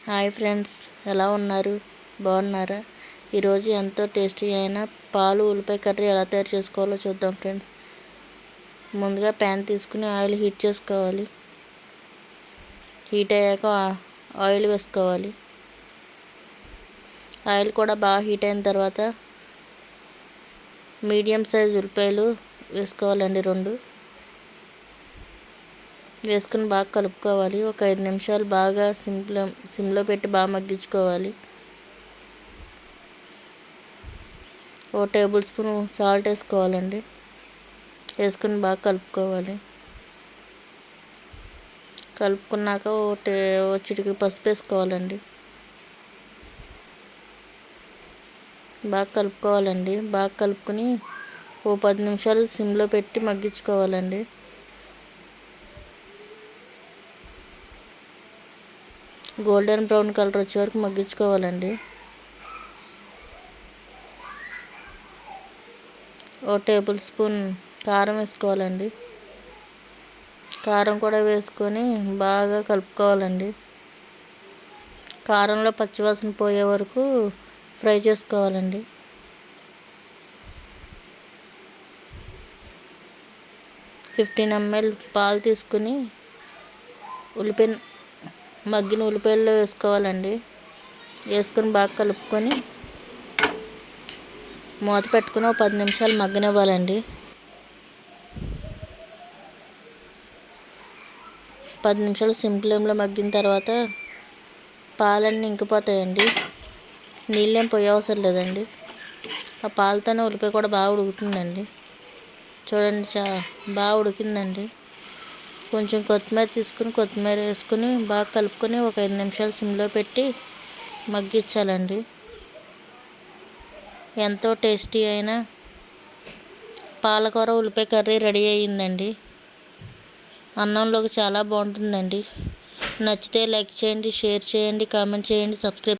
Hi friends, ఎలా ఉన్నారు? బాగున్నారా? ఈరోజు ఎంతో టేస్టీ అయిన పాలు ఉల్లిపాయ కర్రీ ఎలా తయారు చేసుకోవాలో చూద్దాం ఫ్రెండ్స్. ముందుగా ప్యాన్ తీసుకుని ఆయిల్ హీట్ చేసుకోవాలి. హీట్ అయ్యాక ఆయిల్ వేసుకోవాలి. ఆయిల్ కూడా బాగా హీట్ అయిన తర్వాత మీడియం సైజ్ ఉల్లిపాయలు వేసుకోవాలండి. 2 వేసుకుని బాగా కలుపుకోవాలి. ఒక 5 నిమిషాలు బాగా సిమ్లో పెట్టి బాగా మగ్గించుకోవాలి. 1 టేబుల్ స్పూన్ సాల్ట్ వేసుకోవాలండి. వేసుకుని బాగా కలుపుకోవాలి. కలుపుకున్నాక ఒక చిటికెడు పసుపు వేసుకోవాలండి. బాగా కలుపుకోవాలండి. బాగా కలుపుకొని 10 నిమిషాలు సిమ్లో పెట్టి మగ్గించుకోవాలండి. గోల్డెన్ బ్రౌన్ కలర్ వచ్చే వరకు మగ్గించుకోవాలండి. 1 టేబుల్ స్పూన్ కారం వేసుకోవాలండి. కారం కూడా వేసుకొని బాగా కలుపుకోవాలండి. కారంలో పచ్చివాసన పోయే వరకు ఫ్రై చేసుకోవాలండి. $15 ml పాలు తీసుకుని మగ్గిన ఉల్లిపాయల్లో వేసుకోవాలండి. వేసుకొని బాగా కలుపుకొని మూత పెట్టుకుని 10 నిమిషాలు మగ్గనివ్వాలండి. 10 నిమిషాలు సిమ్ ఫ్లేమ్లో మగ్గిన తర్వాత పాలన్నీ ఇంకిపోతాయండి. నీళ్ళేం పోయే అవసరం లేదండి. ఆ పాలతోనే ఉల్లిపాయ కూడా బాగా ఉడుకుతుందండి. చూడండి, బాగా ఉడికిందండి. కొంచెం కొత్తిమీర తీసుకుని కొత్తిమీర వేసుకుని బాగా కలుపుకొని ఒక 5 నిమిషాలు సిమ్లో పెట్టి మగ్గించాలండి. ఎంతో టేస్టీ అయిన పాలకూర ఉల్లిపాయ కర్రీ రెడీ అయ్యిందండి. అన్నంలోకి చాలా బాగుంటుందండి. నచ్చితే లైక్ చేయండి, షేర్ చేయండి, కామెంట్ చేయండి, సబ్స్క్రైబ్